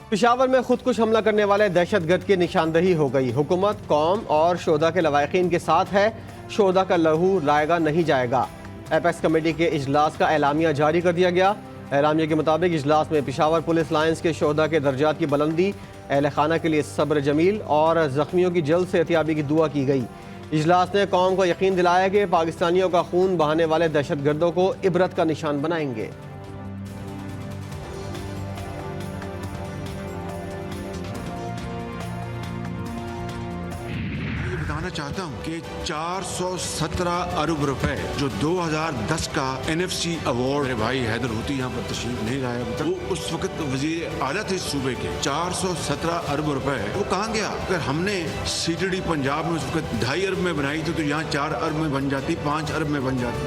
पेशावर में खुदकुश हमला करने वाले दहशतगर्द की निशानदही हो गई। हुकूमत कौम और शोधा के लवाकिन के साथ है। शोधा का लहू लाएगा नहीं जाएगा। एपेक्स कमेटी के इजलास का एलामिया जारी कर दिया गया। एलामिया के मुताबिक इजलास में पेशावर पुलिस लाइन्स के शोधा के दर्जात की बुलंदी, अहल खाना के लिए सब्र जमील और जख्मियों की जल्द सेहतियाबी की दुआ की गई। इजलास ने कौम को यकीन दिलाया कि पाकिस्तानियों का खून बहाने वाले दहशतगर्दों को इबरत का निशान बनाएंगे। बताना चाहता हूँ कि 417 अरब रुपए जो 2010 का NFC अवार्ड, मेरे भाई हैदर होती यहाँ पर तशरीफ नहीं लाया, वो उस वक्त वजीर आला थे सूबे के। 417 अरब रुपए वो कहाँ गया? अगर हमने CTD पंजाब में उस वक्त 2.5 अरब में बनाई थी तो यहाँ 4 अरब में बन जाती, 5 अरब में बन जाती।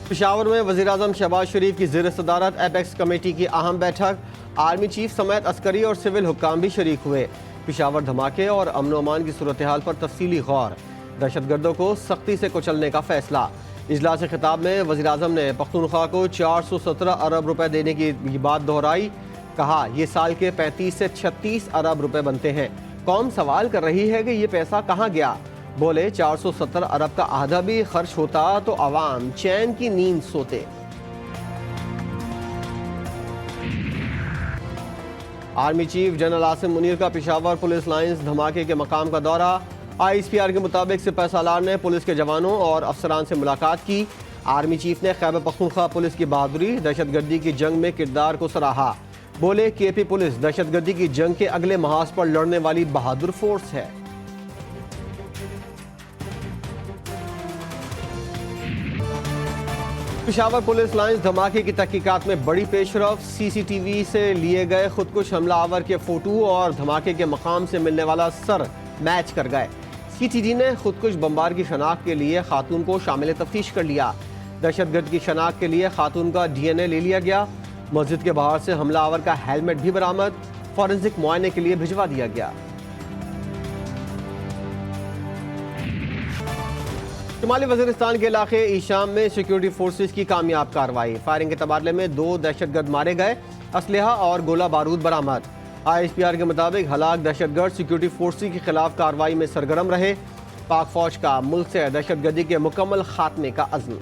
पेशावर में वज़ीर-ए-आज़म शहबाज शरीफ की ज़ेर सदारत एपेक्स कमेटी की अहम बैठक, आर्मी चीफ समेत अस्करी और सिविल हुक्काम भी शरीक हुए। पेशावर धमाके और अमन अमान की सूरत हाल पर तफसीली गौर, दहशतगर्दों को सख्ती से कुचलने का फैसला। इजलास खिताब में वज़ीर-ए-आज़म ने पख्तूनख्वा को 417 अरब रुपए देने की बात दोहराई। कहा यह साल के 35 से 36 अरब रुपए बनते हैं। कौम सवाल कर रही है कि ये पैसा कहाँ गया। बोले 470 अरब का आधा भी खर्च होता तो अवाम चैन की नींद सोते। Army chief general Asim Munir का पेशावर पुलिस लाइन्स धमाके के मकाम का दौरा। ISPR के मुताबिक सिपह सालार ने पुलिस के जवानों और अफसरान से मुलाकात की। आर्मी चीफ ने खैबर पख्तूनख्वा पुलिस की बहादुरी, दहशतगर्दी की जंग में किरदार को सराहा। बोले KP पुलिस दहशतगर्दी की जंग के अगले महाज पर लड़ने वाली बहादुर फोर्स है। पेशावर पुलिस लाइन्स धमाके की तहकीकात में बड़ी पेशरफ। CCTV से लिए गए खुदकुश हमलावर के फोटो और धमाके के मकाम से मिलने वाला सर मैच कर गए। CTD ने खुदकुश बम्बार की शनाख्त के लिए खातून को शामिल तफ्तीश कर लिया। दहशतगर्द की शनाख्त के लिए खातून का DNA ले लिया गया। मस्जिद के बाहर से हमलावर का हेलमेट भी बरामद, फॉरेंसिक मुआयने के लिए भिजवा दिया गया। शुमाली वज़ीरिस्तान के इलाके ईशाम में सिक्योरिटी फोर्सेस की कामयाब कार्रवाई। फायरिंग के तबादले में 2 दहशतगर्द मारे गए, असलहा और गोला बारूद बरामद। ISPR के मुताबिक हलाक दहशतगर्द सिक्योरिटी फोर्सेस के खिलाफ कार्रवाई में सरगर्म रहे। पाक फौज का मुल्क से दहशतगर्दी के मुकम्मल खात्मे का अज़्म।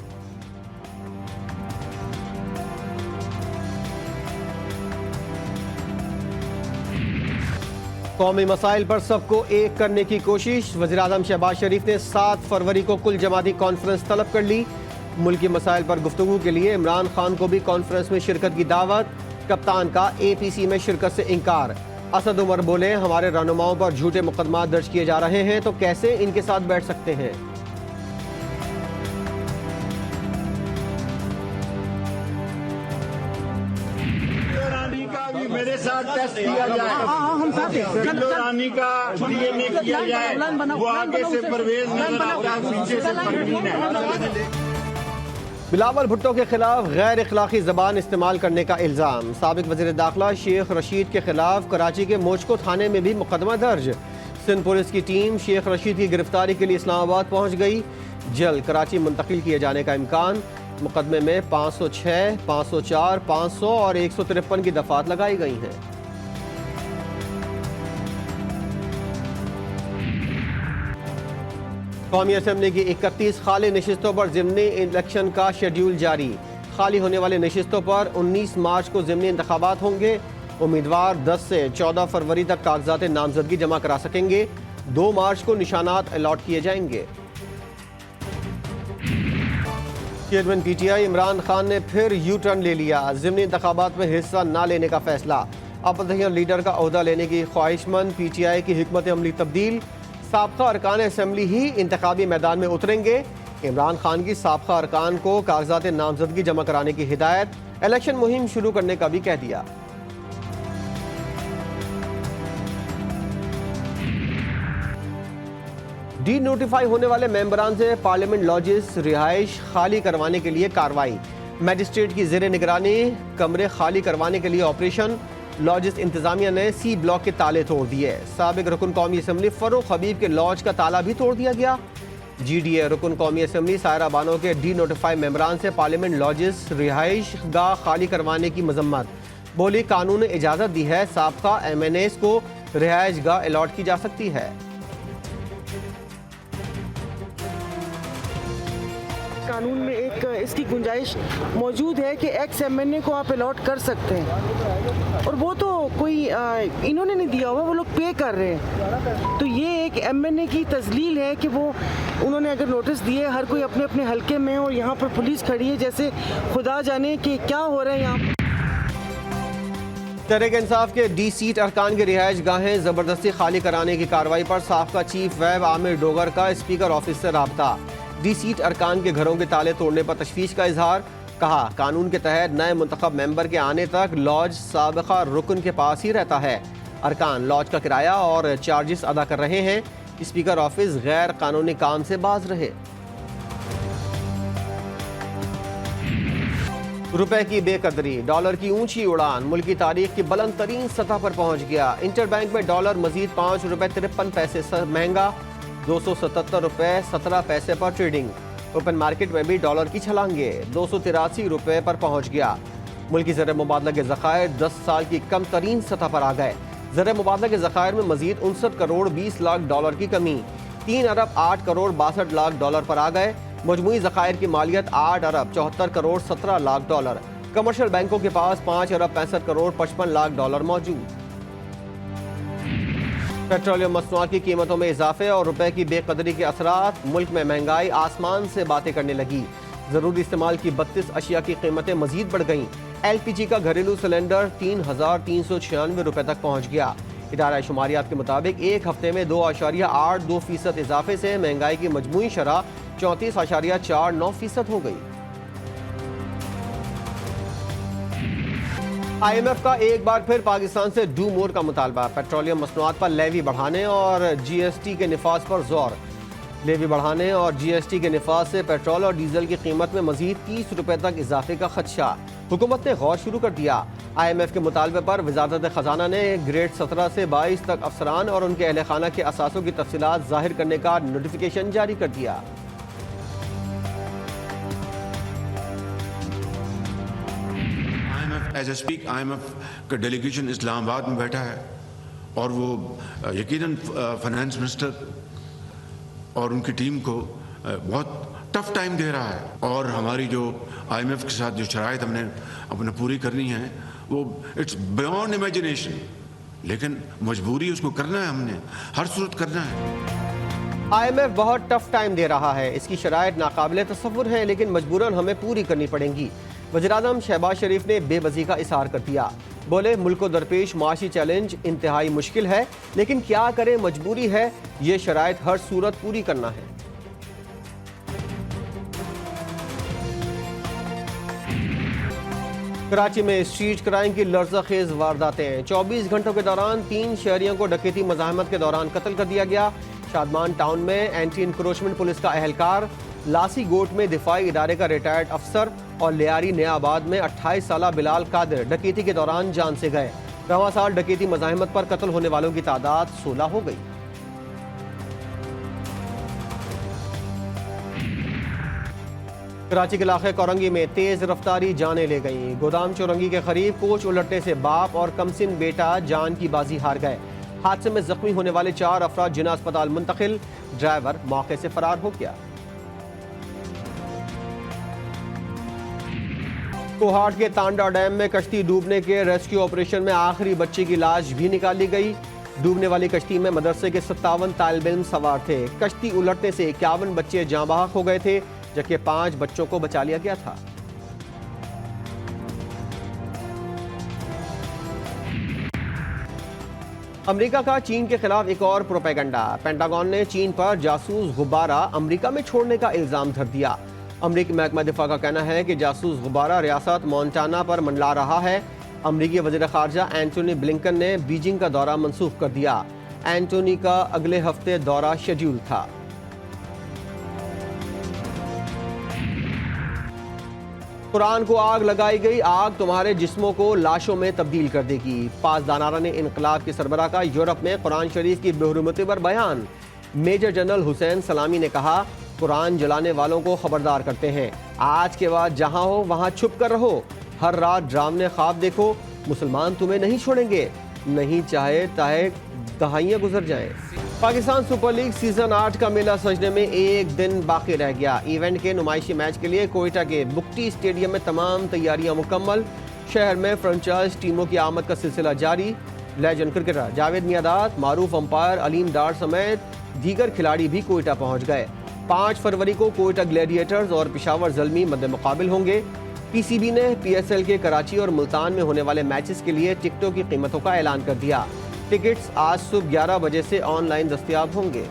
कौमी मसाइल पर सबको एक करने की कोशिश। वज़ीर-ए-आज़म शहबाज शरीफ ने 7 फरवरी को कुल जमाती कॉन्फ्रेंस तलब कर ली। मुल्की मसाइल पर गुफ्तगू के लिए इमरान खान को भी कॉन्फ्रेंस में शिरकत की दावत। कप्तान का APC में शिरकत से इनकार। असद उमर बोले हमारे रहनुमाओं पर झूठे मुकदमा दर्ज किए जा रहे हैं तो कैसे इनके साथ बैठ सकते हैं। मेरे साथ टेस्ट किया जाए, किलो रानी का DNA किया जाए, वो आगे से परवेज नजर आता है, पीछे से परवीन है। बिलावल भुट्टो के खिलाफ गैर अखलाकी जबान इस्तेमाल करने का इल्ज़ाम। साबिक वज़ीर दाखिला शेख रशीद के खिलाफ कराची के मोचको थाने में भी मुकदमा दर्ज। सिंध पुलिस की टीम शेख रशीद की गिरफ्तारी के लिए इस्लामाबाद पहुंच गई। जल्द कराची मुंतकिल किए जाने का इम्कान। मुकदमे में 506, 504, 500 और 153 की दफात लगाई गई हैं। कौमी असम्बली की 31 खाली नशिस्तों पर ज़िमनी इलेक्शन का शेड्यूल जारी। खाली होने वाली नशिस्तों पर 19 मार्च को ज़िमनी इंतखाबात होंगे। उम्मीदवार 10 से 14 फरवरी तक कागजात नामजदगी जमा करा सकेंगे। 2 मार्च को निशानात अलॉट किए जाएंगे। चेयरमैन PTI इमरान खान ने फिर यू टर्न ले लिया। ज़िमनी इंतखाबात में हिस्सा न लेने का फैसला। अपोजिशन लीडर का ओहदा लेने की ख्वाहिशमंद PTI की हिकमत अमली तब्दील। साबका अरकान असम्बली ही इंतखाबी मैदान में उतरेंगे। इमरान खान की साबका अरकान को कागजात नामजदगी जमा कराने की हिदायत। इलेक्शन मुहिम शुरू करने का भी कह दिया। डी नोटिफाई होने वाले मेंबरान से पार्लियामेंट लॉजेस रिहाइश खाली करवाने के लिए कार्रवाई। मैजिस्ट्रेट की ज़ेर निगरानी कमरे खाली करवाने के लिए ऑपरेशन। लॉजेस इंतजामिया ने C ब्लॉक के ताले तोड़ दिए। साबिक रुकन कौमी असम्बली फरूख हबीब के लॉज का ताला भी तोड़ दिया गया। GDA रुकन कौमी असम्बली सायरा बानो के डी नोटिफाई मेंबरान से पार्लियामेंट लॉजेस रिहाइश गाह खाली करवाने की मजम्मत। बोली कानून ने इजाज़त दी है, साबका MNAs को रिहाइश गाह अलॉट की जा सकती है। कानून में एक इसकी गुंजाइश मौजूद है कि एक्स MNA को आप अलॉट कर सकते हैं, और वो तो कोई इन्होंने नहीं दिया हुआ, वो लोग पे कर रहे हैं। तो ये एक MNA की तजलील है कि वो उन्होंने अगर नोटिस दिए, हर कोई अपने अपने हलके में, और यहाँ पर पुलिस खड़ी है जैसे खुदा जाने कि क्या हो रहा है यहाँ। तहरीक इंसाफ के D सीट अरकान की रिहाइश गाहें जबरदस्ती खाली कराने की कार्रवाई पर साबका चीफ वैब आमिर डोगर का स्पीकर ऑफिस से राब्ता। D सीट अरकान के घरों के ताले तोड़ने पर तशवीश का इजहार। कहा कानून के तहत नए मुंतखब मेंबर के आने तक लॉज साबिका रुकन के पास ही रहता है। अरकान लॉज का किराया और चार्जेस अदा कर रहे हैं। स्पीकर ऑफिस गैर कानूनी काम से बाज रहे। रुपए की बेकदरी, डॉलर की ऊंची उड़ान मुल्क की तारीख की बुलंद तरीन सतह पर पहुंच गया। इंटरबैंक में डॉलर मजीद 5 रुपए 53 पैसे महंगा, 277 रुपए 17 पैसे पर ट्रेडिंग। ओपन मार्केट में भी डॉलर की छलांगे 283 रुपए पर पहुंच गया। मुल्की ज़र मुबादला के ज़खायर 10 साल की कम तरीन सतह पर आ गए। ज़र मुबादला के ज़खायर में मजीद 59 करोड़ 20 लाख डॉलर की कमी, 3 अरब 8 करोड़ 62 लाख डॉलर पर आ गए। मजमूई ज़खायर की मालियत 8 अरब 74 करोड़ 17 लाख डॉलर। कमर्शियल बैंकों के पास 5 अरब 65 करोड़ 55 लाख डॉलर मौजूद। पेट्रोलियम मसनूआत की कीमतों में इजाफे और रुपए की बेकदरी के असरात, मुल्क में महंगाई आसमान से बातें करने लगी। जरूरी इस्तेमाल की 32 अशिया की कीमतें मजीद बढ़ गईं। LPG का घरेलू सिलेंडर 3,396 रुपए तक पहुंच गया। इदारा शुमारियात के मुताबिक एक हफ्ते में 2.82% इजाफे से महंगाई की मजमूई शरह 34.49% हो गई। IMF का एक बार फिर पाकिस्तान से डू मोर का मुतालबा। पेट्रोलियम मसनूआत पर लेवी बढ़ाने और GST के निफाज पर जोर। लेवी बढ़ाने और GST के निफाज से पेट्रोल और डीजल की कीमत में मजीद 30 रुपए तक इजाफे का खदशा। हुकूमत ने गौर शुरू कर दिया। IMF के मुतालबे पर वजारत खजाना ने ग्रेड 17 से 22 तक अफसरान और उनके अहल खाना के असासों की तफसीलात जाहिर करने का नोटिफिकेशन जारी कर दिया। एज ए स्पीक IMF का डेलीगेशन इस्लामाबाद में बैठा है और वो यकीनन फाइनेंस मिनिस्टर और उनकी टीम को बहुत टफ टाइम दे रहा है। और हमारी जो IMF के साथ जो शराइत हमने अपने पूरी करनी है वो इट्स बियॉन्ड इमेजिनेशन, लेकिन मजबूरी उसको करना है, हमने हर सूरत करना है। IMF बहुत टफ टाइम दे रहा है, इसकी शराइत नाकाबिले तसव्वुर है, लेकिन मजबूरन हमें पूरी करनी पड़ेंगी। वज़ीर-ए-आज़म शहबाज शरीफ ने बेबसी का इज़हार कर दिया। बोले मुल्क को दरपेश माशी चैलेंज इंतहाई मुश्किल है, लेकिन क्या करें, मजबूरी है, ये शराइत हर सूरत पूरी करना है। कराची में स्ट्रीट क्राइम की लर्ज़ाखेज़ वारदातें। 24 घंटों के दौरान 3 शहरियों को डकैती मज़ाहमत के दौरान कत्ल कर दिया गया। शादमान टाउन में एंटी इंक्रोचमेंट पुलिस का एहलकार, लासी गोट में दिफाई इदारे का रिटायर्ड अफसर और लियारी नयाबाद में 28 साला बिलाल कादिर डकैती के दौरान जान से गए। रवां साल डकैती मज़ाहमत पर कत्ल होने वालों की तादाद 16 हो गई। कराची के इलाके कोरंगी में तेज रफ्तारी जाने ले गई। गोदाम चौरंगी के करीब कोच उलटने से बाप और कमसिन बेटा जान की बाजी हार गए। हादसे में जख्मी होने वाले 4 अफराद जिना अस्पताल मुंतकिल, ड्राइवर मौके से फरार हो गया। कोहाट के तांडा डैम में कश्ती डूबने के रेस्क्यू ऑपरेशन में आखिरी बच्चे की लाश भी निकाली गई। डूबने वाली कश्ती में मदरसे के 57 तालिब इल्म सवार थे। कश्ती उलटने से 51 बच्चे जाँ बहक हो गए थे, जबकि 5 बच्चों को बचा लिया गया था। अमेरिका का चीन के खिलाफ एक और प्रोपेगेंडा। पेंटागन ने चीन पर जासूस गुब्बारा अमेरिका में छोड़ने का इल्जाम धर दिया। अमेरिकी महकमा दिफा का कहना है कि जासूस गुब्बारा रियासत मोंटाना पर मंडला रहा है। अमेरिकी वज़ीर ख़ारजा एंटोनी ब्लिंकन ने बीजिंग का दौरा मनसूख कर दिया। एंटोनी का अगले हफ्ते दौरा शेड्यूल था। कुरान को आग लगाई गई, आग तुम्हारे जिस्मों को लाशों में तब्दील कर देगी। पासदानारा ने इनकलाब के सरबराह का यूरोप में कुरान शरीफ की बेहुरमती पर बयान। मेजर जनरल हुसैन सलामी ने कहा, कुरान जलाने वालों को खबरदार करते हैं, आज के बाद जहां हो वहां छुप कर रहो, हर रात ड्रामने ख्वाब देखो, मुसलमान तुम्हें नहीं छोड़ेंगे, नहीं चाहे ताहे दहाइयाँ गुजर जाएं। पाकिस्तान सुपर लीग सीजन 8 का मेला सजने में एक दिन बाकी रह गया। इवेंट के नुमाइशी मैच के लिए कोयटा के बुक्टी स्टेडियम में तमाम तैयारियां मुकम्मल। शहर में फ्रेंचाइज टीमों की आमद का सिलसिला जारी। लेजेंड क्रिकेटर जावेद मियादाद, मारूफ अंपायर अलीम डार समेत दीगर खिलाड़ी भी कोयटा पहुंच गए। 5 फरवरी को कोयटा ग्लैडिएटर्स और पेशावर ज़ल्मी मद्दे मुकाबिल होंगे। पीसीबी ने पीएसएल के कराची और मुल्तान में होने वाले मैचेस के लिए टिकटों की कीमतों का ऐलान कर दिया। टिकट्स आज सुबह 11 बजे से ऑनलाइन दस्तयाब होंगे।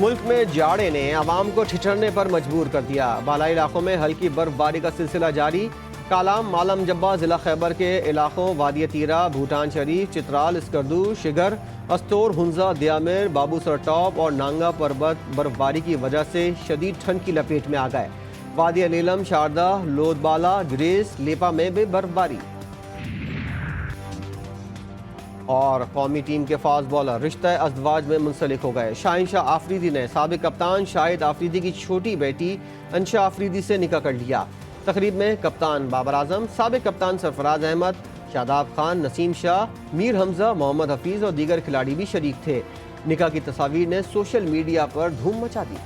मुल्क में जाड़े ने आवाम को ठिठुरने पर मजबूर कर दिया। बालाई इलाकों में हल्की बर्फबारी का सिलसिला जारी। कालाम, मालम जब्बा, जिला खैबर के इलाकों वादी तीरा, भूटान शरीफ, चित्राल, स्कर्दू, शिगर, अस्तोर, हुंजा, दियामिर, बाबूसर टॉप और नांगा पर्वत बर्फबारी की वजह से शदीद ठंड की लपेट में आ गए। वादी नीलम, शारदा, लोधबाला, ग्रेस, लेपा में भी बर्फबारी। और कौमी टीम के फास्ट बॉलर रिश्ता अज़दवाज में मुंसलिक हो गए। शाहिनशाह आफरीदी ने साबिक कप्तान शाहिद आफरीदी की छोटी बेटी अंशा आफरीदी से निकाह कर लिया। तकरीब में कप्तान बाबर आजम, साबिक कप्तान सरफराज अहमद, शादाब खान, नसीम शाह, मीर हमजा, मोहम्मद हफीज़ और दीगर खिलाड़ी भी शरीक थे। निकाह की तस्वीर ने सोशल मीडिया पर धूम मचा दी।